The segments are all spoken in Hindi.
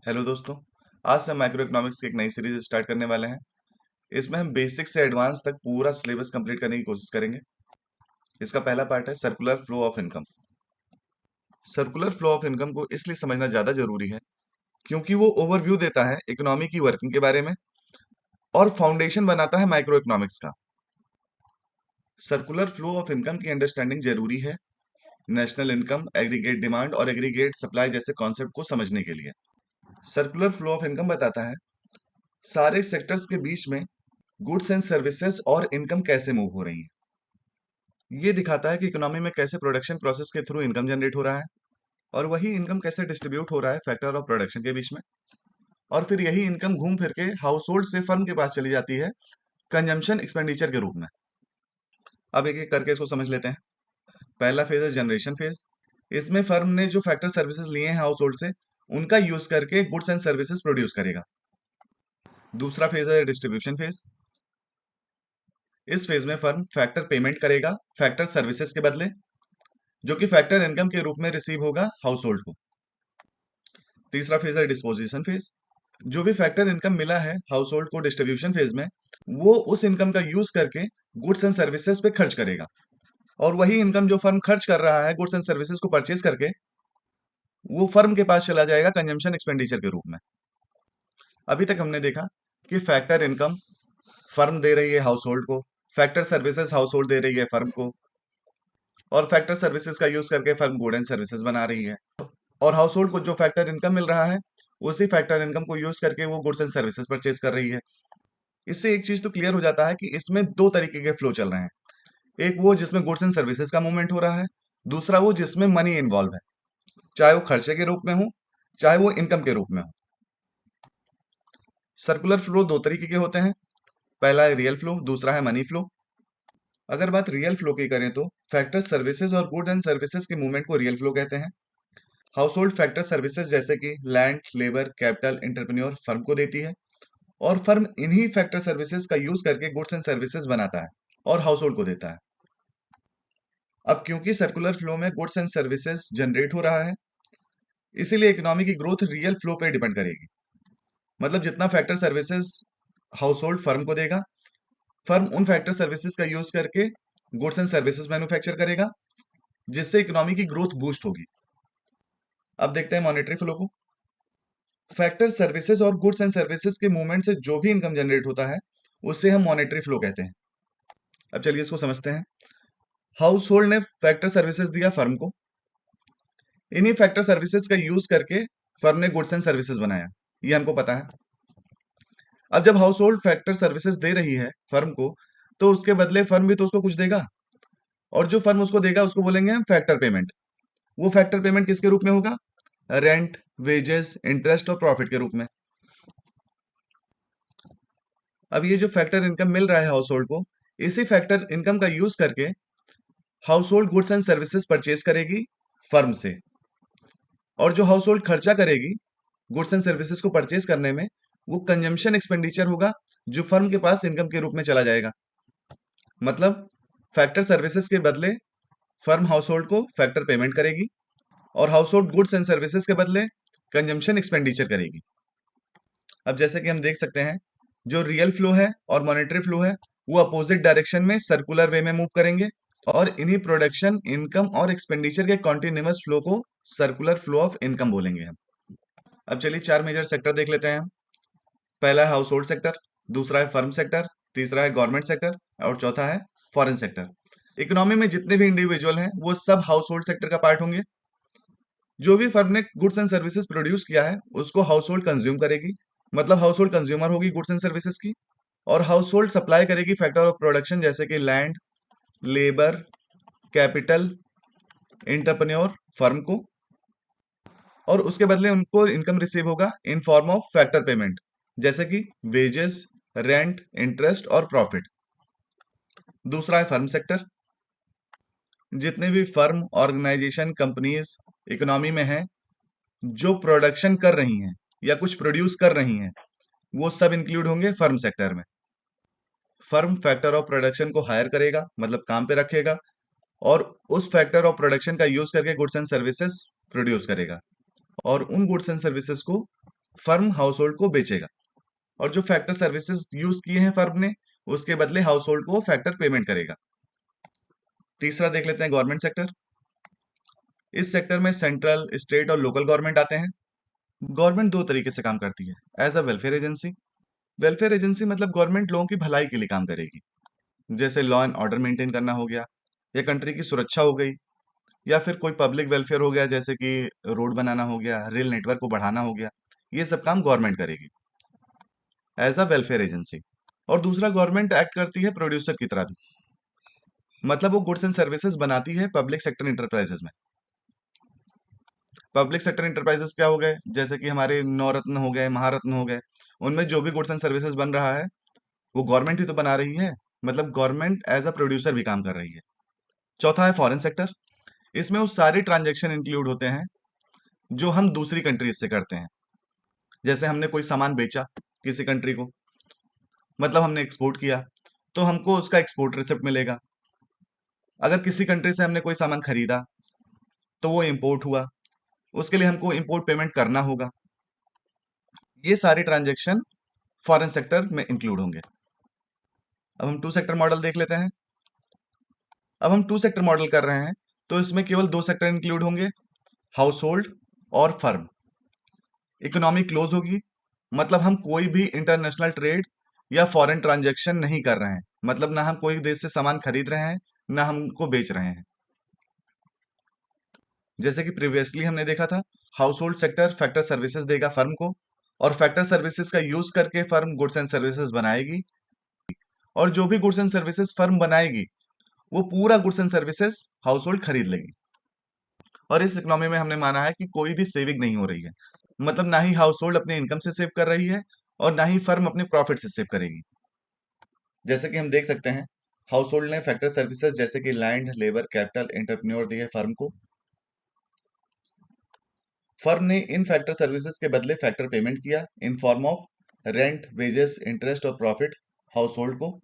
हेलो दोस्तों। आज से हम माइक्रो इकोनॉमिक्स की एक नई सीरीज स्टार्ट करने वाले हैं। इसमें हम बेसिक से एडवांस तक पूरा सिलेबस कंप्लीट करने की कोशिश करेंगे। इसका पहला पार्ट है circular flow of income. Circular flow of income को इसलिए समझना ज़्यादा जरूरी है क्योंकि वो ओवरव्यू देता है इकोनॉमी की वर्किंग के बारे में और फाउंडेशन बनाता है माइक्रो इकोनॉमिक्स का। सर्कुलर फ्लो ऑफ इनकम की अंडरस्टैंडिंग जरूरी है नेशनल इनकम, एग्रीगेट डिमांड और एग्रीगेट सप्लाई जैसे कॉन्सेप्ट को समझने के लिए। सर्कुलर फ्लो ऑफ इनकम बताता है सारे सेक्टर्स के बीच में गुड्स एंड सर्विसेज और इनकम कैसे मूव हो रही है। ये दिखाता है कि इकोनॉमी में कैसे प्रोडक्शन प्रोसेस के थ्रू इनकम जनरेट हो रहा है और वही इनकम कैसे डिस्ट्रीब्यूट हो रहा है फैक्टर ऑफ प्रोडक्शन के बीच में। और फिर यही इनकम घूम फिर के हाउस होल्ड से फर्म के पास चली जाती है कंजम्पशन एक्सपेंडिचर के रूप में। अब एक एक करके इसको समझ लेते हैं। पहला फेज है जनरेशन फेज। इसमें फर्म ने जो फैक्टर सर्विसेज लिए हैं हाउस होल्ड से उनका यूज करके गुड्स एंड सर्विसेज प्रोड्यूस करेगा। दूसरा फेज है डिस्ट्रीब्यूशन फेज। इस फेज में फर्म फैक्टर पेमेंट करेगा फैक्टर सर्विसेज के बदले, जो कि फैक्टर इनकम के रूप में रिसीव होगा हाउस होल्ड को। तीसरा फेज है डिस्पोजिशन फेज। जो भी फैक्टर इनकम मिला है हाउस होल्ड को डिस्ट्रीब्यूशन फेज में, वो उस इनकम का यूज करके गुड्स एंड सर्विसेज पे खर्च करेगा और वही इनकम जो फर्म खर्च कर रहा है गुड्स एंड सर्विसेज को परचेज करके, वो फर्म के पास चला जाएगा कंजम्पशन एक्सपेंडिचर के रूप में। अभी तक हमने देखा कि फैक्टर इनकम फर्म दे रही है हाउस होल्ड को, फैक्टर सर्विसेज हाउस होल्ड दे रही है फर्म को, और फैक्टर सर्विसेज का यूज करके फर्म गुड एंड सर्विसेज बना रही है। और हाउस होल्ड को जो फैक्टर इनकम मिल रहा है उसी फैक्टर इनकम को यूज करके वो गुड्स एंड सर्विसेज परचेज कर रही है। इससे एक चीज तो क्लियर हो जाता है कि इसमें दो तरीके के फ्लो चल रहे हैं। एक वो जिसमें गुड्स एंड सर्विसेज का मूवमेंट हो रहा है, दूसरा वो जिसमें मनी इन्वॉल्व है, चाहे वो खर्चे के रूप में हो चाहे वो इनकम के रूप में हो। सर्कुलर फ्लो दो तरीके के होते हैं। पहला है रियल फ्लो, दूसरा है मनी फ्लो। अगर बात रियल फ्लो की करें तो फैक्टर सर्विसेज और गुड एंड सर्विसेज के मूवमेंट को रियल फ्लो कहते हैं। हाउस होल्ड फैक्टर सर्विसेज जैसे कि land, labour, capital, entrepreneur firm को देती है और फर्म इन्हीं फैक्टर सर्विसेज का यूज करके गुड्स एंड सर्विसेज बनाता है और हाउस होल्ड को देता है। अब क्योंकि सर्कुलर फ्लो में गुड्स एंड सर्विसेज जनरेट हो रहा है, इसीलिए इकोनॉमी की ग्रोथ रियल फ्लो पे डिपेंड करेगी। मतलब जितना factor services house hold firm को देगा, फर्म उन फैक्टर सर्विसेज का यूज करके गुड्स एंड सर्विसेज मैन्युफैक्चर करेगा, जिससे इकोनॉमी की ग्रोथ बूस्ट होगी। अब देखते हैं मॉनेटरी फ्लो को। फैक्टर सर्विसेज और गुड्स एंड सर्विसेज के मूवमेंट से जो भी इनकम जनरेट होता है उससे हम मॉनेटरी फ्लो कहते हैं। अब चलिए इसको समझते हैं। हाउस होल्ड ने फैक्टर सर्विसेज दिया फर्म को, इन्हीं फैक्टर सर्विसेज का यूज करके फर्म ने गुड्स एंड सर्विसेज बनाया, ये हमको पता है। अब जब हाउस होल्ड फैक्टर सर्विसेज दे रही है फर्म को, तो उसके बदले फर्म भी तो उसको कुछ देगा, और जो फर्म उसको देगा उसको बोलेंगे हम फैक्टर पेमेंट। वो फैक्टर पेमेंट किसके रूप में होगा? रेंट, वेजेस, इंटरेस्ट और प्रॉफिट के रूप में। अब ये जो फैक्टर इनकम मिल रहा है हाउस होल्ड को, इसी फैक्टर इनकम का यूज करके house hold goods and services purchase करेगी फर्म से, और जो हाउस होल्ड खर्चा करेगी गुड्स एंड सर्विसेज को परचेज करने में, वो कंजम्पशन एक्सपेंडिचर होगा जो फर्म के पास इनकम के रूप में चला जाएगा। मतलब फैक्टर सर्विसेज के बदले फर्म हाउस होल्ड को फैक्टर पेमेंट करेगी और house hold goods and services के बदले कंजम्पशन एक्सपेंडिचर करेगी। अब जैसे कि हम देख सकते हैं, जो रियल फ्लो है और मॉनेटरी फ्लो है वो अपोजिट डायरेक्शन में सर्कुलर वे में मूव करेंगे, और इन्हीं प्रोडक्शन, इनकम और एक्सपेंडिचर के कॉन्टिन्यूअस फ्लो को सर्कुलर फ्लो ऑफ इनकम बोलेंगे हम। अब चलिए चार मेजर सेक्टर देख लेते हैं हम। पहला है हाउस होल्ड सेक्टर, दूसरा है फर्म सेक्टर, तीसरा है गवर्नमेंट सेक्टर और चौथा है फॉरेन सेक्टर। इकोनॉमी में जितने भी इंडिविजुअल हैं वो सब हाउस होल्ड सेक्टर का पार्ट होंगे। जो भी फर्म ने गुड्स एंड सर्विसेज प्रोड्यूस किया है उसको हाउस होल्ड कंज्यूम करेगी, मतलब हाउस होल्ड कंज्यूमर होगी गुड्स एंड सर्विसेज की। और हाउस होल्ड सप्लाई करेगी फैक्टर ऑफ प्रोडक्शन जैसे कि land, labour, capital, entrepreneur firm को, और उसके बदले उनको इनकम रिसीव होगा in form of factor payment जैसे कि वेजेस, रेंट, इंटरेस्ट और प्रॉफिट। दूसरा है फर्म सेक्टर। जितने भी फर्म, ऑर्गेनाइजेशन, कंपनीज इकोनॉमी में हैं जो प्रोडक्शन कर रही हैं या कुछ प्रोड्यूस कर रही हैं, वो सब इंक्लूड होंगे फर्म सेक्टर में। फर्म फैक्टर ऑफ प्रोडक्शन को हायर करेगा, मतलब काम पे रखेगा, और उस फैक्टर ऑफ प्रोडक्शन का यूज करके गुड्स एंड सर्विसेज प्रोड्यूस करेगा, और उन गुड्स एंड सर्विसेज को फर्म हाउस होल्ड को बेचेगा, और जो फैक्टर सर्विसेज यूज किए हैं फर्म ने, उसके बदले हाउस होल्ड को फैक्टर पेमेंट करेगा। तीसरा देख लेते हैं गवर्नमेंट सेक्टर। इस सेक्टर में सेंट्रल, स्टेट और लोकल गवर्नमेंट आते हैं। गवर्नमेंट दो तरीके से काम करती है। As a welfare agency. Welfare agency मतलब गवर्नमेंट लोगों की भलाई के लिए काम करेगी, जैसे लॉ एंड ऑर्डर मेंटेन करना हो गया, या कंट्री की सुरक्षा हो गई, या फिर कोई पब्लिक वेलफेयर हो गया, जैसे कि रोड बनाना हो गया, रेल नेटवर्क को बढ़ाना हो गया। ये सब काम गवर्नमेंट करेगी एज अ वेलफेयर एजेंसी। और दूसरा, गवर्नमेंट एक्ट करती है प्रोड्यूसर की तरह भी, मतलब वो गुड्स एंड सर्विसेज बनाती है पब्लिक सेक्टर इंटरप्राइजेस में। पब्लिक सेक्टर इंटरप्राइजेस क्या हो गए, जैसे कि हमारे नवरत्न हो गए, महारत्न हो गए। उनमें जो भी गुड्स एंड सर्विसेज बन रहा है वो गवर्नमेंट ही तो बना रही है, मतलब गवर्नमेंट एज अ प्रोड्यूसर भी काम कर रही है। चौथा है फॉरेन सेक्टर। इसमें वो सारे ट्रांजेक्शन इंक्लूड होते हैं जो हम दूसरी कंट्रीज से करते हैं। जैसे हमने कोई सामान बेचा किसी कंट्री को, मतलब हमने एक्सपोर्ट किया, तो हमको उसका एक्सपोर्ट रिसिप्ट मिलेगा। अगर किसी कंट्री से हमने कोई सामान खरीदा तो वो इंपोर्ट हुआ, उसके लिए हमको इंपोर्ट पेमेंट करना होगा। ये सारे ट्रांजेक्शन फॉरेन सेक्टर में इंक्लूड होंगे। अब हम टू सेक्टर मॉडल देख लेते हैं। अब हम टू सेक्टर मॉडल कर रहे हैं, तो इसमें केवल दो सेक्टर इंक्लूड होंगे, हाउस होल्ड और फर्म। इकोनॉमी क्लोज होगी, मतलब हम कोई भी इंटरनेशनल ट्रेड या फॉरेन ट्रांजैक्शन नहीं कर रहे हैं, मतलब ना हम कोई देश से सामान खरीद रहे हैं, ना हमको बेच रहे हैं। जैसे कि प्रीवियसली हमने देखा था, house hold sector factor services देगा फर्म को, और फैक्टर सर्विसेज का यूज करके फर्म गुड्स एंड सर्विसेज बनाएगी, और जो भी गुड्स एंड सर्विसेज फर्म बनाएगी वो पूरा goods and services house hold खरीद लेगी। और इस इकोनॉमी में हमने माना है कि कोई भी सेविंग नहीं हो रही है, मतलब ना ही हाउस होल्ड अपने इनकम से सेव कर रही है, और ना ही फर्म अपने प्रॉफिट से सेव करेगी। जैसे कि हम देख सकते हैं, हाउस होल्ड ने फैक्टर सर्विसेज जैसे कि लैंड, लेबर, कैपिटल, एंटरप्रेन्योर दिए फर्म को। फर्म ने इन फैक्टर सर्विसेज के बदले फैक्टर पेमेंट किया in form of rent, wages, interest और प्रॉफिट हाउस होल्ड को।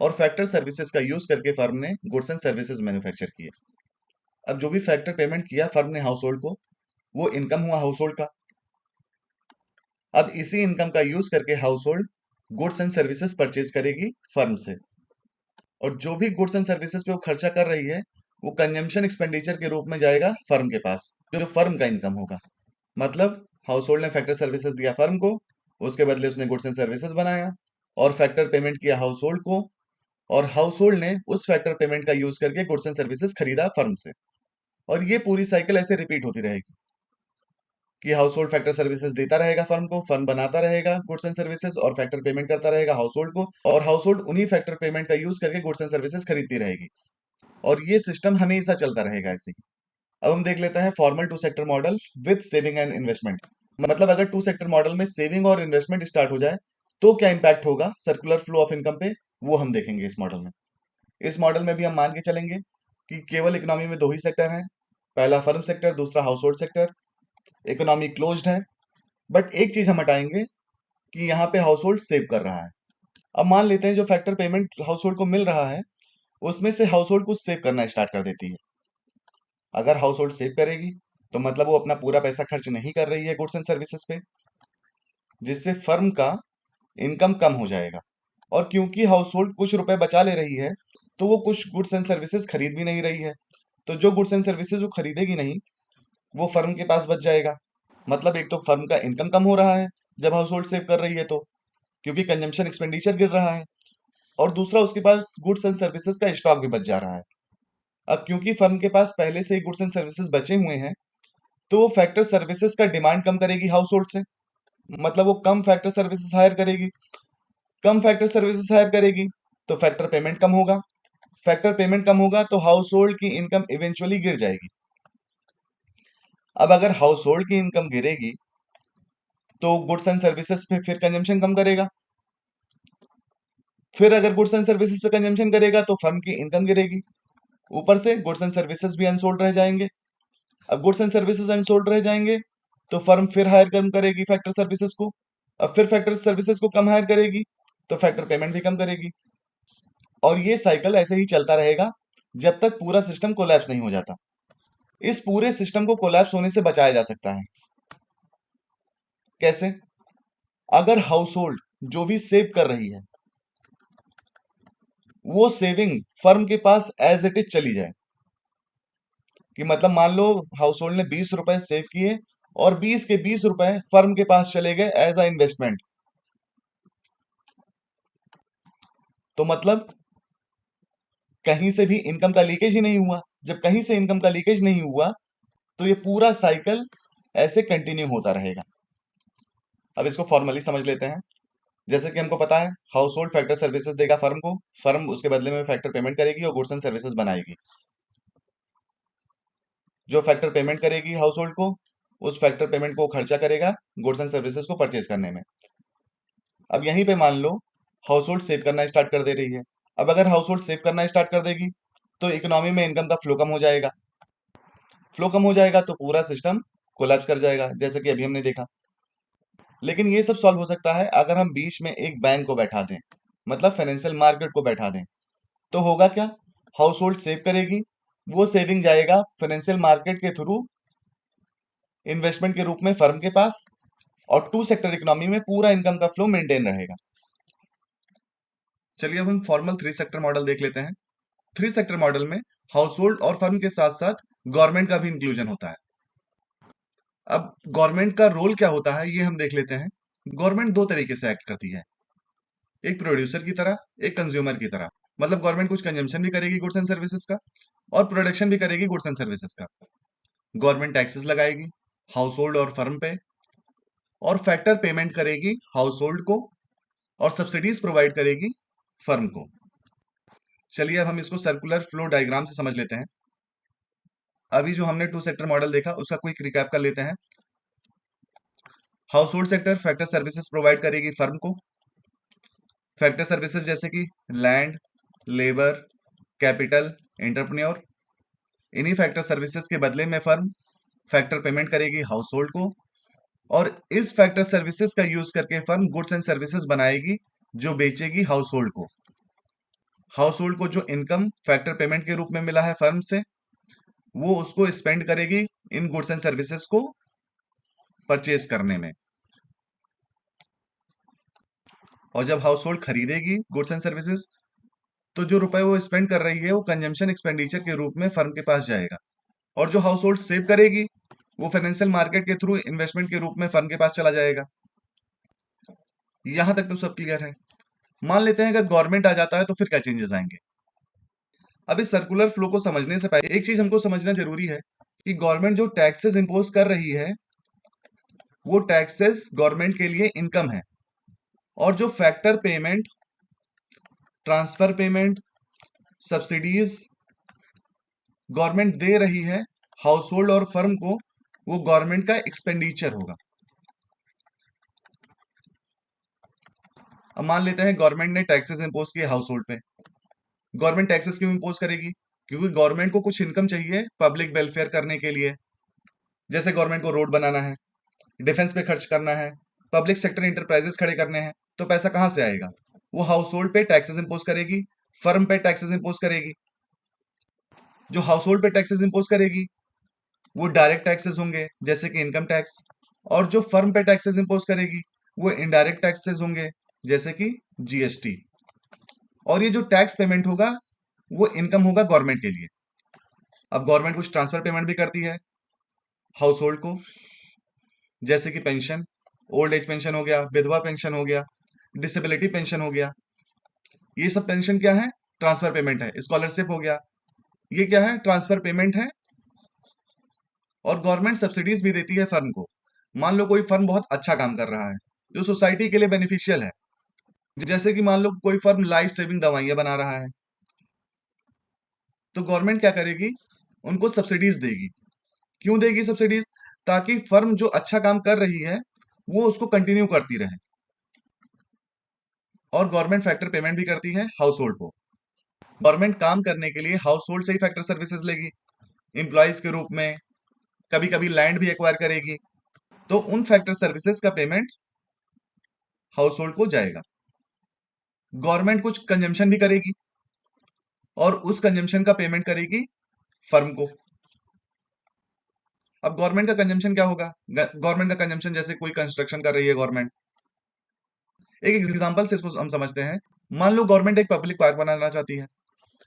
और फैक्टर सर्विसेज का यूज करके फर्म ने गुड्स एंड सर्विसेज मैन्युफैक्चर किए। अब जो भी फैक्टर पेमेंट किया फर्म ने हाउस होल्ड को, वो इनकम हुआ हाउस होल्ड का। अब इसी इनकम का यूज करके house hold goods and services purchase करेगी फर्म से, और जो भी गुड्स एंड सर्विसेज पे वो खर्चा कर रही है वो कंजम्पशन एक्सपेंडिचर के रूप में जाएगा फर्म के पास, जो फर्म का इनकम होगा। मतलब हाउस होल्ड ने फैक्टर सर्विसेज दिया फर्म को, उसके बदले उसने गुड्स एंड सर्विसेज बनाया, और फैक्टर पेमेंट किया हाउस होल्ड को, और हाउस होल्ड ने उस फैक्टर पेमेंट का यूज करके गुड्स एंड सर्विसेज खरीदा फर्म से। और ये पूरी साइकिल ऐसे रिपीट होती रहेगी कि हाउस होल्ड फैक्टर सर्विसेज देता रहेगा फर्म को, फर्म बनाता रहेगा गुड्स एंड सर्विसेज, और फैक्टर पेमेंट करता रहेगा हाउस होल्ड को, और हाउस होल्ड उन्हीं फैक्टर पेमेंट का यूज करके गुड्स एंड सर्विसेज खरीदती रहेगी। और ये सिस्टम हमेशा चलता रहेगा ऐसे ही। अब हम देख लेते हैं formal two sector model with saving and investment. मतलब अगर टू सेक्टर मॉडल में सेविंग और इन्वेस्टमेंट स्टार्ट हो जाए तो क्या इंपैक्ट होगा सर्कुलर फ्लो ऑफ इनकम पे, वो हम देखेंगे इस मॉडल में। इस मॉडल में भी हम मान के चलेंगे कि केवल इकोनॉमी में दो ही सेक्टर हैं, पहला फर्म सेक्टर, दूसरा house hold sector. Economy closed है, बट एक चीज हम हटाएंगे कि यहाँ पे हाउस होल्ड सेव कर रहा है। अब मान लेते हैं जो फैक्टर पेमेंट हाउस होल्ड को मिल रहा है उसमें से हाउस होल्ड कुछ सेव करना स्टार्ट कर देती है। अगर हाउस होल्ड सेव करेगी तो मतलब वो अपना पूरा पैसा खर्च नहीं कर रही है गुड्स एंड सर्विसेज पे, जिससे फर्म का इनकम कम हो जाएगा। और क्योंकि हाउस होल्ड कुछ रुपए बचा ले रही है तो वो कुछ गुड्स एंड सर्विसेज खरीद भी नहीं रही है, तो जो गुड्स एंड सर्विसेज वो खरीदेगी नहीं वो फर्म के पास बच जाएगा। मतलब एक तो फर्म का इनकम कम हो रहा है जब हाउस होल्ड सेव कर रही है, तो क्योंकि कंजम्पशन एक्सपेंडिचर गिर रहा है, और दूसरा उसके पास गुड्स एंड सर्विसेज का स्टॉक भी बच जा रहा है। अब क्योंकि फर्म के पास पहले से ही गुड्स एंड सर्विसेज बचे हुए हैं तो वो फैक्टर सर्विसेज का डिमांड कम करेगी हाउस होल्ड से, मतलब वो कम फैक्टर सर्विसेज हायर करेगी। कम फैक्टर सर्विसेज हायर करेगी तो फैक्टर पेमेंट कम होगा, फैक्टर पेमेंट कम होगा तो हाउस होल्ड की इनकम इवेंचुअली गिर जाएगी। अब अगर हाउस होल्ड की इनकम गिरेगी तो गुड्स एंड सर्विसेज पे फिर कंजम्पशन कम करेगा, फिर अगर गुड्स एंड सर्विसेज पे कंजम्पशन करेगा तो फर्म की इनकम गिरेगी, ऊपर से गुड्स एंड सर्विसेज भी अनसोल्ड रह जाएंगे। अब गुड्स एंड सर्विसेज अनसोल्ड रह जाएंगे तो फर्म फिर हायर कम करेगी फैक्टर सर्विसेज को, अब फिर फैक्टर सर्विसेज को कम हायर करेगी तो फैक्टर पेमेंट भी कम करेगी। और ये साइकिल ऐसे ही चलता रहेगा जब तक पूरा सिस्टम कोलैप्स नहीं हो जाता। इस पूरे सिस्टम को कोलैप्स होने से बचाया जा सकता है। कैसे? अगर हाउस होल्ड जो भी सेव कर रही है वो सेविंग फर्म के पास एज इट इज चली जाए, कि मतलब मान लो हाउस होल्ड ने 20 रुपए सेव किए और 20 के 20 रुपए फर्म के पास चले गए एज अ इन्वेस्टमेंट, तो मतलब कहीं से भी इनकम का लीकेज ही नहीं हुआ। जब कहीं से इनकम का लीकेज नहीं हुआ तो ये पूरा साइकिल ऐसे कंटिन्यू होता रहेगा। अब इसको फॉर्मली समझ लेते हैं। जैसे कि हमको पता है हाउस होल्ड फैक्टर सर्विसेज देगा फर्म को, फर्म उसके बदले में फैक्टर पेमेंट करेगी और गुड्स एंड सर्विसेज बनाएगी। जो फैक्टर पेमेंट करेगी हाउस होल्ड को, उस फैक्टर पेमेंट को खर्चा करेगा गुड्स एंड सर्विसेज को परचेज करने में। अब यहीं पे मान लो हाउस होल्ड सेव करना स्टार्ट कर दे रही है। अब अगर हाउस होल्ड सेव करना स्टार्ट कर देगी तो इकोनॉमी में इनकम का फ्लो कम हो जाएगा। फ्लो कम हो जाएगा तो पूरा सिस्टम कोलैप्स कर जाएगा, जैसे कि अभी हमने देखा। लेकिन ये सब सॉल्व हो सकता है अगर हम बीच में एक बैंक को बैठा दें, मतलब फाइनेंशियल मार्केट को बैठा दें। तो होगा क्या? हाउस होल्ड सेव करेगी, वो सेविंग जाएगा फाइनेंशियल मार्केट के थ्रू इन्वेस्टमेंट के रूप में फर्म के पास, और टू सेक्टर इकोनॉमी में पूरा इनकम का फ्लो मेंटेन रहेगा। चलिए अब हम फॉर्मल थ्री सेक्टर मॉडल देख लेते हैं। थ्री सेक्टर मॉडल में हाउस होल्ड और फर्म के साथ साथ गवर्नमेंट का भी इंक्लूजन होता है। अब गवर्नमेंट का रोल क्या होता है ये हम देख लेते हैं। गवर्नमेंट दो तरीके से एक्ट करती है, एक प्रोड्यूसर की तरह, एक कंज्यूमर की तरह। मतलब गवर्नमेंट कुछ कंजम्पशन भी करेगी गुड्स एंड सर्विसेज का और प्रोडक्शन भी करेगी गुड्स एंड सर्विसेज का। गवर्नमेंट टैक्सेस लगाएगी हाउस होल्ड और फर्म पे, और फैक्टर पेमेंट करेगी हाउस होल्ड को, और सब्सिडीज प्रोवाइड करेगी फर्म को। चलिए अब हम इसको सर्कुलर फ्लो डायग्राम से समझ लेते हैं। अभी जो हमने टू सेक्टर मॉडल देखा उसका क्विक रिकैप कर लेते हैं। House hold sector factor services provide करेगी फर्म को। फैक्टर सर्विसेज जैसे कि लैंड, लेबर, कैपिटल, एंटरप्रेन्योर। इन्हीं फैक्टर सर्विसेज के बदले में फर्म फैक्टर पेमेंट करेगी हाउस होल्ड को, और इस फैक्टर सर्विसेज का यूज करके फर्म गुड्स एंड सर्विसेज बनाएगी जो बेचेगी हाउस होल्ड को। हाउस होल्ड को जो इनकम फैक्टर पेमेंट के रूप में मिला है फर्म से, वो उसको स्पेंड करेगी इन गुड्स एंड सर्विसेज को परचेज करने में। और जब हाउस होल्ड खरीदेगी गुड्स एंड सर्विसेज, तो जो रुपए वो स्पेंड कर रही है वो कंजम्पशन एक्सपेंडिचर के रूप में फर्म के पास जाएगा। और जो हाउस होल्ड सेव करेगी वो फाइनेंशियल मार्केट के थ्रू इन्वेस्टमेंट के रूप में फर्म के पास चला जाएगा। यहां तक तो सब क्लियर है। मान लेते हैं अगर गवर्नमेंट आ जाता है तो फिर क्या चेंजेस आएंगे। अब इस सर्कुलर फ्लो को समझने से पहले एक चीज हमको समझना जरूरी है कि गवर्नमेंट जो टैक्सेस इंपोज कर रही है वो टैक्सेस गवर्नमेंट के लिए इनकम है, और जो factor payment, transfer payment, subsidies government दे रही है हाउस होल्ड और फर्म को, वो गवर्नमेंट का एक्सपेंडिचर होगा। अब मान लेते हैं गवर्नमेंट ने टैक्सेस इंपोज किए हाउस होल्ड पे। गवर्नमेंट टैक्सेस क्यों इंपोज करेगी? क्योंकि गवर्नमेंट को कुछ इनकम चाहिए पब्लिक वेलफेयर करने के लिए। जैसे गवर्नमेंट को रोड बनाना है, डिफेंस पे खर्च करना है, पब्लिक सेक्टर इंटरप्राइजेस खड़े करने हैं, तो पैसा कहां से आएगा? वो हाउस होल्ड पे टैक्सेस इंपोज करेगी, फर्म पे टैक्सेस इंपोज करेगी। जो हाउस होल्ड पे टैक्सेस इंपोज करेगी वो डायरेक्ट टैक्सेस होंगे जैसे कि इनकम टैक्स, और जो फर्म पे टैक्सेस इंपोज करेगी वो इनडायरेक्ट टैक्सेस होंगे जैसे कि जीएसटी। और ये जो टैक्स पेमेंट होगा वो इनकम होगा गवर्नमेंट के लिए। अब गवर्नमेंट कुछ ट्रांसफर पेमेंट भी करती है हाउस होल्ड को, जैसे कि पेंशन, ओल्ड एज पेंशन हो गया, विधवा पेंशन हो गया, डिसेबिलिटी पेंशन हो गया। ये सब पेंशन क्या है? ट्रांसफर पेमेंट है। स्कॉलरशिप हो गया, ये क्या है? ट्रांसफर पेमेंट है। और गवर्नमेंट सब्सिडीज भी देती है फर्म को। मान लो कोई फर्म बहुत अच्छा काम कर रहा है जो सोसाइटी के लिए बेनिफिशियल है, जैसे कि मान लो कोई फर्म लाइफ सेविंग दवाइयां बना रहा है, तो गवर्नमेंट क्या करेगी? उनको सब्सिडीज देगी। क्यों देगी सब्सिडीज? ताकि फर्म जो अच्छा काम कर रही है वो उसको कंटिन्यू करती रहे। और गवर्नमेंट फैक्टर पेमेंट भी करती है हाउस होल्ड को। गवर्नमेंट काम करने के लिए हाउस होल्ड से ही फैक्टर सर्विसेज लेगी एम्प्लॉयज के रूप में, कभी कभी लैंड भी एक्वायर करेगी, तो उन फैक्टर सर्विसेज का पेमेंट हाउस होल्ड को जाएगा। गवर्नमेंट कुछ कंजम्पशन भी करेगी और उस कंजम्पशन का पेमेंट करेगी फर्म को। अब गवर्नमेंट का कंजम्पशन क्या होगा? गवर्नमेंट का कंजम्पशन, जैसे कोई कंस्ट्रक्शन कर रही है गवर्नमेंट, एक एग्जांपल से इसको हम समझते हैं। मान लो गवर्नमेंट एक पब्लिक पार्क बनाना चाहती है।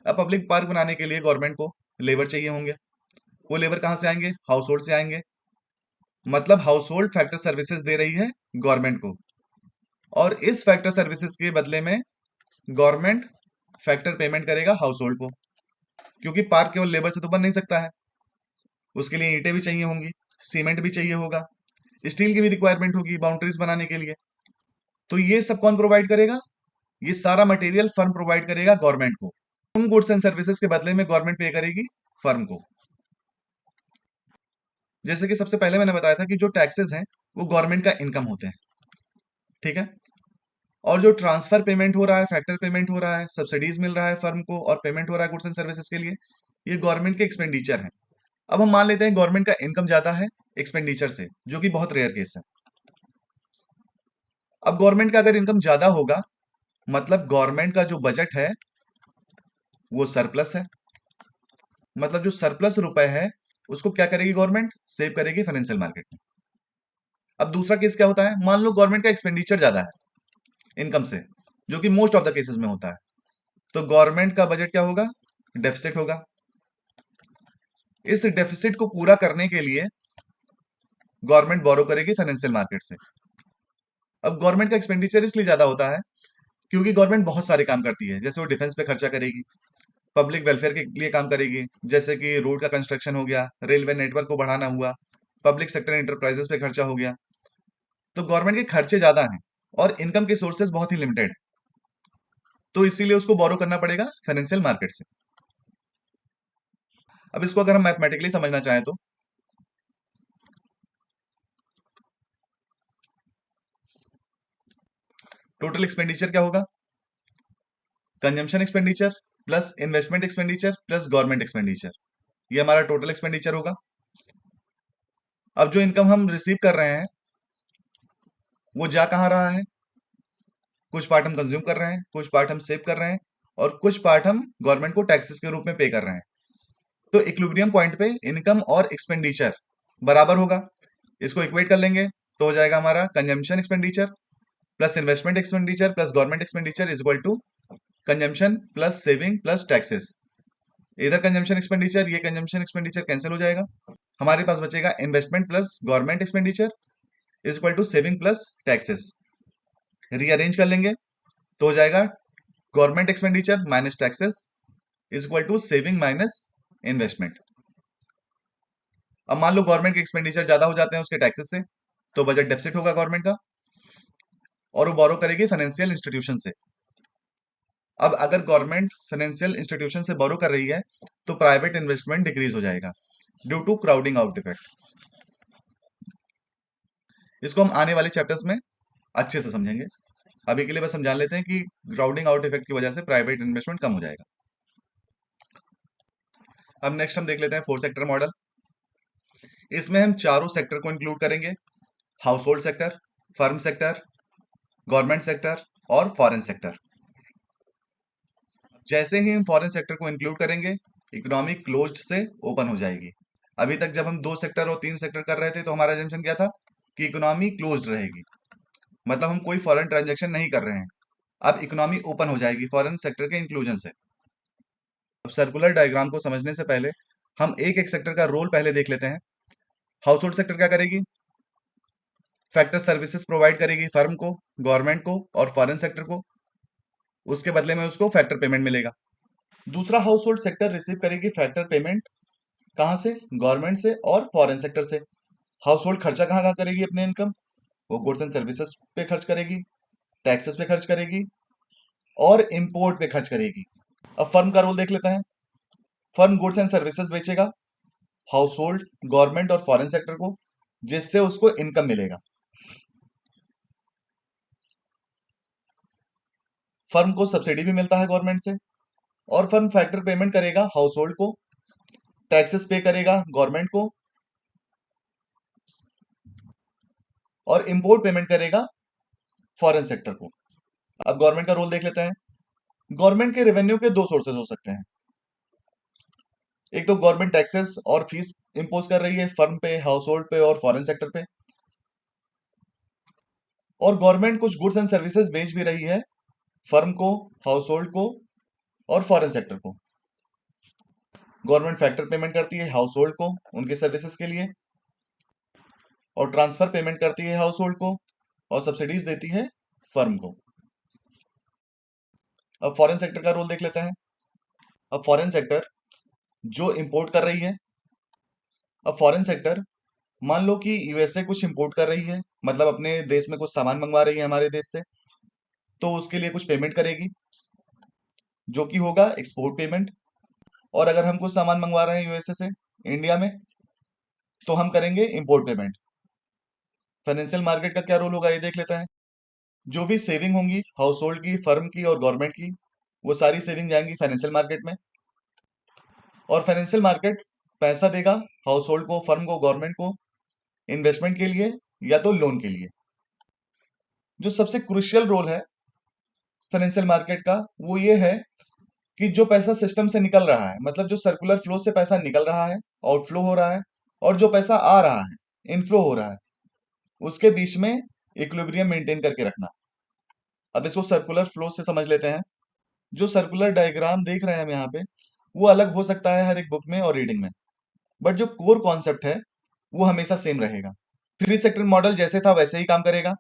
अब पब्लिक पार्क बनाने के लिए गवर्नमेंट को लेबर चाहिए होंगे। वो लेबर कहाँ से आएंगे? हाउस होल्ड से आएंगे। मतलब हाउस होल्ड फैक्टर सर्विसेज दे रही है गवर्नमेंट को, और इस फैक्टर सर्विसेज के बदले में गवर्नमेंट फैक्टर पेमेंट करेगा हाउस होल्ड को, क्योंकि पार्क केवल लेबर से तो बन नहीं सकता है। उसके लिए ईंटें भी चाहिए होंगी, सीमेंट भी चाहिए होगा, स्टील की भी रिक्वायरमेंट होगी बाउंड्रीज बनाने के लिए। तो ये सब कौन प्रोवाइड करेगा? ये सारा मटेरियल फर्म प्रोवाइड करेगा गवर्नमेंट को। उन गुड्स एंड सर्विसेज के बदले में गवर्नमेंट पे करेगी फर्म को। जैसे कि सबसे पहले मैंने बताया था कि जो टैक्सेस हैं वो गवर्नमेंट का इनकम होते हैं, ठीक है। और जो ट्रांसफर पेमेंट हो रहा है, फैक्टर पेमेंट हो रहा है, सब्सिडीज मिल रहा है फर्म को, और पेमेंट हो रहा है गुड्स एंड सर्विसेज के लिए, ये गवर्नमेंट के एक्सपेंडिचर है। अब हम मान लेते हैं गवर्नमेंट का इनकम ज्यादा है एक्सपेंडिचर से, जो कि बहुत रेयर केस है। अब गवर्नमेंट का अगर इनकम ज्यादा होगा, मतलब गवर्नमेंट का जो बजट है वो सरप्लस है। मतलब जो सरप्लस रुपए है उसको क्या करेगी गवर्नमेंट? सेव करेगी फाइनेंशियल मार्केट में। अब दूसरा केस क्या होता है? मान लो गवर्नमेंट का एक्सपेंडिचर ज्यादा है इनकम से, जो कि मोस्ट ऑफ द केसेस में होता है। तो गवर्नमेंट का बजट क्या होगा? डेफिसिट होगा। इस डेफिसिट को पूरा करने के लिए गवर्नमेंट बोरो करेगी फाइनेंशियल मार्केट से। अब गवर्नमेंट का एक्सपेंडिचर इसलिए ज्यादा होता है क्योंकि गवर्नमेंट बहुत सारे काम करती है। जैसे वो डिफेंस पे खर्चा करेगी, पब्लिक वेलफेयर के लिए काम करेगी, जैसे कि रोड का कंस्ट्रक्शन हो गया, रेलवे नेटवर्क को बढ़ाना हुआ, पब्लिक सेक्टर एंटरप्राइजेस पे खर्चा हो गया। तो गवर्नमेंट के खर्चे ज्यादा हैं और इनकम के सोर्सेज बहुत ही लिमिटेड है, तो इसीलिए उसको बोरो करना पड़ेगा फाइनेंशियल मार्केट से। अब इसको अगर हम मैथमेटिकली समझना चाहें तो टोटल एक्सपेंडिचर क्या होगा? Consumption expenditure plus investment expenditure plus government expenditure, ये हमारा टोटल एक्सपेंडिचर होगा। अब जो इनकम हम रिसीव कर रहे हैं वो जा कहाँ रहा है? कुछ पार्ट हम कंज्यूम कर रहे हैं, कुछ पार्ट हम सेव कर रहे हैं, और कुछ पार्ट हम गवर्नमेंट को टैक्सेस के रूप में पे कर रहे हैं। तो इक्विलिब्रियम पॉइंट पे इनकम और एक्सपेंडिचर बराबर होगा। इसको इक्वेट कर लेंगे तो हो जाएगा हमारा consumption expenditure plus investment expenditure plus government expenditure is equal to consumption plus saving plus taxes. इधर कंजम्पशन एक्सपेंडिचर, ये कंजम्पशन एक्सपेंडिचर कैंसिल हो जाएगा। हमारे पास बचेगा investment plus government expenditure is equal to saving plus taxes. Rearrange कर लेंगे तो हो जाएगा government expenditure minus taxes is equal to saving minus investment. अब मान लो गवर्नमेंट के एक्सपेंडिचर ज्यादा हो जाते हैं उसके टैक्सेस से, तो बजट डेफिसिट होगा गवर्नमेंट का, और वो बोरो करेगी फाइनेंशियल इंस्टीट्यूशन से। अब अगर गवर्नमेंट फाइनेंशियल इंस्टीट्यूशन से बोरो कर रही है तो प्राइवेट इन्वेस्टमेंट डिक्रीज हो जाएगा due to crowding out effect. इसको हम आने वाले चैप्टर्स में अच्छे से समझेंगे। अभी के लिए बस हम जान लेते हैं कि क्राउडिंग आउट इफेक्ट की वजह से प्राइवेट इन्वेस्टमेंट कम हो जाएगा। अब नेक्स्ट हम देख लेते हैं फोर सेक्टर मॉडल। इसमें हम चारों सेक्टर को इंक्लूड करेंगे: house hold sector, firm sector, government sector और फॉरेन सेक्टर। जैसे ही हम फॉरेन सेक्टर को इंक्लूड करेंगे, इकोनॉमी क्लोज्ड से ओपन हो जाएगी। अभी तक जब हम दो सेक्टर और तीन सेक्टर कर रहे थे तो हमारा एजम्पशन क्या था कि इकोनॉमी क्लोज्ड रहेगी, मतलब हम कोई फॉरेन ट्रांजैक्शन नहीं कर रहे हैं। अब इकोनॉमी ओपन हो जाएगी फॉरेन सेक्टर के इंक्लूजन से। अब सर्कुलर डायग्राम को समझने से पहले हम एक एक सेक्टर का रोल पहले देख लेते हैं। हाउस होल्ड सेक्टर क्या करेगी? फैक्टर सर्विसेज प्रोवाइड करेगी फर्म को, गवर्नमेंट को और फॉरेन सेक्टर को। उसके बदले में उसको फैक्टर पेमेंट मिलेगा। दूसरा हाउस होल्ड सेक्टर रिसीव करेगी फैक्टर पेमेंट कहां से? गवर्नमेंट से और फॉरेन सेक्टर से। हाउस होल्ड खर्चा कहाँ कहाँ करेगी अपने इनकम? वो गुड्स एंड सर्विसेज पे खर्च करेगी, टैक्सेस पे खर्च करेगी और इंपोर्ट पे खर्च करेगी। अब फर्म का रोल देख लेते हैं। फर्म गुड्स एंड सर्विसेज बेचेगा हाउस होल्ड, गवर्नमेंट और फॉरेन सेक्टर को, जिससे उसको इनकम मिलेगा। फर्म को सब्सिडी भी मिलता है गवर्नमेंट से, और फर्म फैक्टर पेमेंट करेगा हाउस होल्ड को, टैक्सेस पे करेगा गवर्नमेंट को और इंपोर्ट पेमेंट करेगा फॉरेन सेक्टर को। अब गवर्नमेंट का रोल देख लेते हैं। गवर्नमेंट के रेवेन्यू के दो सोर्सेज हो सकते हैं: एक तो गवर्नमेंट टैक्सेस और फीस इंपोज कर रही है फर्म पे, हाउस होल्ड पे और फॉरेन सेक्टर पे, और गवर्नमेंट कुछ गुड्स एंड सर्विसेज बेच भी रही है फर्म को, हाउस होल्ड को और फॉरेन सेक्टर को। गवर्नमेंट फैक्टर पेमेंट करती है हाउस होल्ड को उनके सर्विसेज के लिए, और ट्रांसफर पेमेंट करती है हाउस होल्ड को, और सब्सिडीज देती है फर्म को। अब फॉरेन सेक्टर का रोल देख लेते हैं। अब फॉरेन सेक्टर जो इंपोर्ट कर रही है, अब फॉरेन सेक्टर मान लो कि यूएसए कुछ इंपोर्ट कर रही है, मतलब अपने देश में कुछ सामान मंगवा रही है हमारे देश से, तो उसके लिए कुछ पेमेंट करेगी जो कि होगा एक्सपोर्ट पेमेंट। और अगर हम कुछ सामान मंगवा रहे हैं यूएसए से इंडिया में, तो हम करेंगे इंपोर्ट पेमेंट। फाइनेंशियल मार्केट का क्या रोल होगा ये देख लेते हैं। जो भी सेविंग होंगी हाउस होल्ड की, फर्म की और गवर्नमेंट की, वो सारी सेविंग जाएंगी फाइनेंशियल मार्केट में, और फाइनेंशियल मार्केट पैसा देगा हाउस होल्ड को, फर्म को, गवर्नमेंट को इन्वेस्टमेंट के लिए या तो लोन के लिए। जो सबसे क्रुशियल रोल है फाइनेंशियल मार्केट का वो ये है कि जो पैसा सिस्टम से निकल रहा है, मतलब जो सर्कुलर फ्लो से पैसा निकल रहा है, आउटफ्लो हो रहा है, और जो पैसा आ रहा है, इनफ्लो हो रहा है, उसके बीच में इक्विलिब्रियम मेंटेन करके रखना। अब इसको सर्कुलर फ्लो से समझ लेते हैं। जो सर्कुलर डायग्राम देख रहे हैं हम यहाँ पे, वो अलग हो सकता है हर एक बुक में और रीडिंग में, बट जो कोर कॉन्सेप्ट है वो हमेशा सेम रहेगा। थ्री सेक्टर मॉडल जैसे था वैसे ही काम करेगा।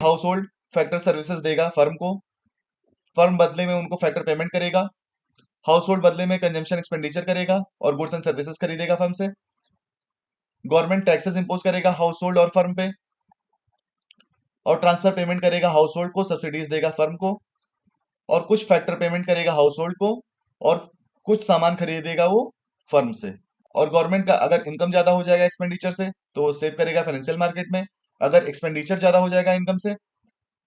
हाउस होल्ड फैक्टर सर्विसेज देगा फर्म को, फर्म बदले में उनको फैक्टर पेमेंट करेगा, हाउस होल्ड बदले में कंजम्पशन एक्सपेंडिचर करेगा और गुड्स एंड सर्विसेज खरीदेगा फर्म से। गवर्नमेंट टैक्सेस इंपोज करेगा हाउस होल्ड और फर्म पे, और ट्रांसफर पेमेंट करेगा हाउस होल्ड को, सब्सिडीज देगा फर्म को, और कुछ फैक्टर पेमेंट करेगा हाउस होल्ड को, और कुछ सामान खरीदेगा वो फर्म से। और गवर्नमेंट का अगर इनकम ज्यादा हो जाएगा एक्सपेंडिचर से तो वो सेव करेगा फाइनेंशियल मार्केट में, अगर एक्सपेंडिचर ज्यादा हो जाएगा इनकम से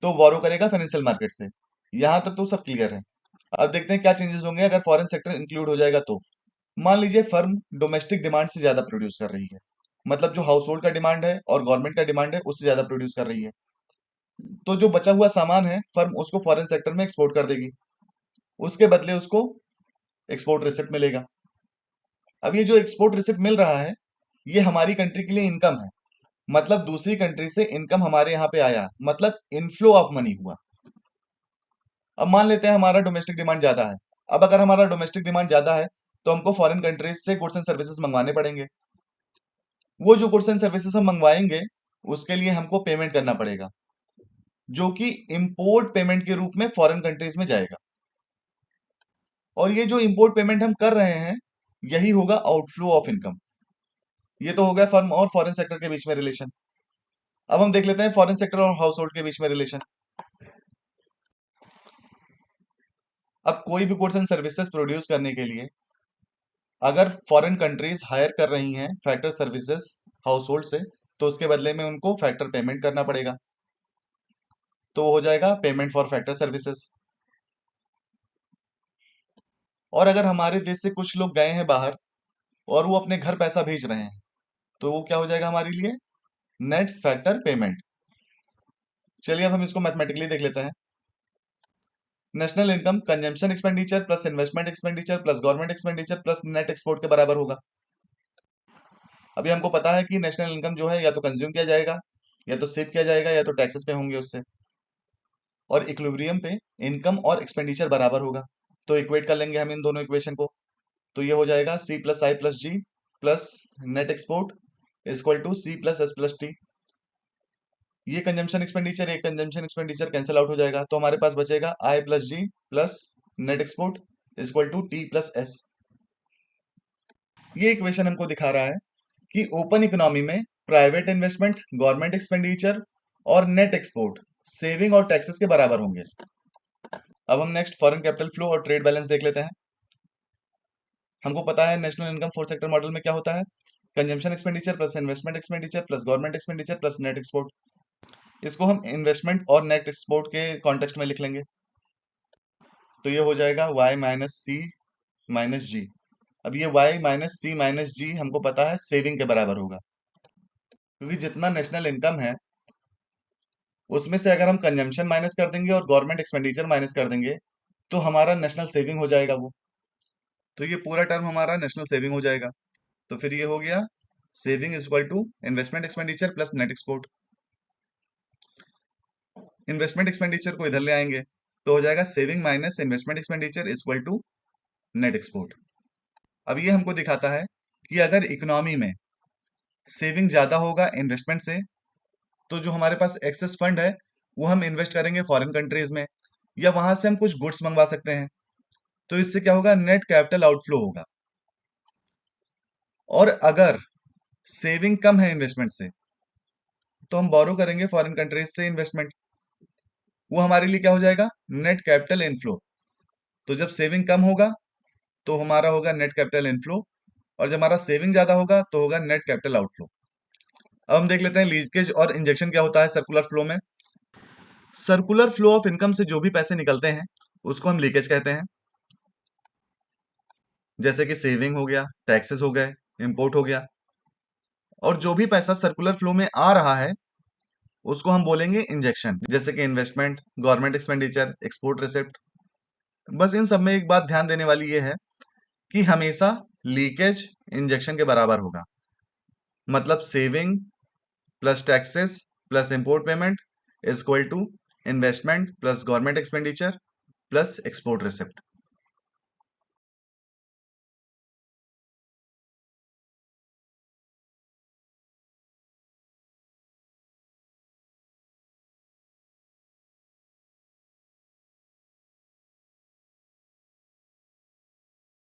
तो बोरो करेगा फाइनेंशियल मार्केट से। यहां तक तो सब क्लियर है। अब देखते हैं क्या चेंजेस होंगे अगर फॉरेन सेक्टर इंक्लूड हो जाएगा तो। मान लीजिए फर्म डोमेस्टिक डिमांड से ज्यादा प्रोड्यूस कर रही है, मतलब जो हाउस होल्ड का डिमांड है और गवर्नमेंट का डिमांड है उससे ज्यादा प्रोड्यूस कर रही है, तो जो बचा हुआ सामान है फर्म उसको फॉरेन सेक्टर में एक्सपोर्ट कर देगी, उसके बदले उसको एक्सपोर्ट रिसिप्ट मिलेगा। अब ये जो एक्सपोर्ट रिसिप्ट मिल रहा है ये हमारी कंट्री के लिए इनकम है, मतलब दूसरी कंट्री से इनकम हमारे यहाँ पे आया, मतलब इनफ्लो ऑफ मनी हुआ। अब मान लेते हैं हमारा डोमेस्टिक डिमांड ज्यादा है। अब अगर हमारा डोमेस्टिक डिमांड ज्यादा है तो हमको फॉरेन कंट्रीज से गुड्स एंड सर्विसेज मंगवाने पड़ेंगे। वो जो गुड्स एंड सर्विसेज हम मंगवाएंगे उसके लिए हमको पेमेंट करना पड़ेगा, जो कि इंपोर्ट पेमेंट के रूप में फॉरेन कंट्रीज में जाएगा। और ये जो इंपोर्ट पेमेंट हम कर रहे हैं यही होगा आउटफ्लो ऑफ इनकम। ये तो हो गया फर्म और फॉरेन सेक्टर के बीच में रिलेशन। अब हम देख लेते हैं फॉरेन सेक्टर और हाउस होल्ड के बीच में रिलेशन। अब कोई भी गुड्स एंड सर्विसेज प्रोड्यूस करने के लिए अगर फॉरेन कंट्रीज हायर कर रही हैं फैक्टर सर्विसेज हाउस होल्ड से, तो उसके बदले में उनको फैक्टर पेमेंट करना पड़ेगा, तो हो जाएगा पेमेंट फॉर फैक्टर सर्विसेज। और अगर हमारे देश से कुछ लोग गए हैं बाहर और वो अपने घर पैसा भेज रहे हैं, तो वो क्या हो जाएगा हमारे लिए, नेट फैक्टर पेमेंट। चलिए अब हम इसको मैथमेटिकली देख लेते हैं। National income consumption expenditure plus investment expenditure plus government expenditure plus net export के बराबर होगा। अभी हमको पता है कि नेशनल इनकम जो है या तो कंज्यूम किया जाएगा, या तो सेव किया जाएगा, या तो टैक्सेस पे होंगे उससे, और इक्विलिब्रियम पे इनकम और एक्सपेंडिचर बराबर होगा। तो इक्वेट कर लेंगे हम इन दोनों इक्वेशन को, तो ये हो जाएगा c plus i plus g plus net export equal to c plus s plus t. ये कंजम्पशन एक्सपेंडिचर, एक कंजम्पशन एक्सपेंडिचर कैंसिल आउट हो जाएगा, तो हमारे पास बचेगा i plus g plus net export equal to t plus s. ये इक्वेशन हमको दिखा रहा है कि ओपन इकोनॉमी में प्राइवेट इन्वेस्टमेंट, गवर्नमेंट एक्सपेंडिचर और नेट एक्सपोर्ट सेविंग और टैक्सेस के बराबर होंगे। अब हम नेक्स्ट फॉरेन कैपिटल फ्लो और ट्रेड बैलेंस देख लेते हैं। हमको पता है national income four sector model में क्या होता है, consumption expenditure plus investment expenditure plus government expenditure plus net export. इसको हम इन्वेस्टमेंट और नेट एक्सपोर्ट के कॉन्टेक्स्ट में लिख लेंगे, तो ये हो जाएगा y माइनस सी माइनस जी। अब ये y माइनस सी माइनस जी हमको पता है सेविंग के बराबर होगा, क्योंकि जितना नेशनल इनकम है उसमें से अगर हम कंजम्पशन माइनस कर देंगे और गवर्नमेंट एक्सपेंडिचर माइनस कर देंगे तो हमारा नेशनल सेविंग हो जाएगा वो। तो ये पूरा टर्म हमारा नेशनल सेविंग हो जाएगा। तो फिर ये हो गया saving is equal to investment expenditure plus net export. Investment expenditure को इधर ले आएंगे तो हो जाएगा saving minus investment expenditure is equal to net export. अब ये हमको दिखाता है कि अगर इकोनॉमी में सेविंग ज्यादा होगा इन्वेस्टमेंट से, तो जो हमारे पास एक्सेस फंड है वो हम इन्वेस्ट करेंगे फॉरेन कंट्रीज में, या वहां से हम कुछ गुड्स मंगवा सकते हैं। तो इससे क्या होगा, नेट कैपिटल आउटफ्लो होगा। और अगर सेविंग कम है इन्वेस्टमेंट से, तो हम बोरो करेंगे फॉरेन कंट्रीज से इन्वेस्टमेंट, वो हमारे लिए क्या हो जाएगा, नेट कैपिटल इनफ्लो। तो जब सेविंग कम होगा तो हमारा होगा नेट कैपिटल इनफ्लो, और जब हमारा सेविंग ज्यादा होगा तो होगा नेट कैपिटल आउटफ्लो। अब हम देख लेते हैं लीकेज और इंजेक्शन क्या होता है सर्कुलर फ्लो में। सर्कुलर फ्लो ऑफ इनकम से जो भी पैसे निकलते हैं उसको हम लीकेज कहते हैं। जैसे कि सेविंग हो गया, टैक्सेस हो गए, इंपोर्ट हो गया। और जो भी पैसा सर्कुलर फ्लो में आ रहा है उसको हम बोलेंगे इंजेक्शन, जैसे कि investment, government expenditure, export receipt. बस इन सब में एक बात ध्यान देने वाली ये है कि हमेशा लीकेज इंजेक्शन के बराबर होगा। मतलब saving plus taxes plus import payment is equal to investment plus government expenditure plus export receipt.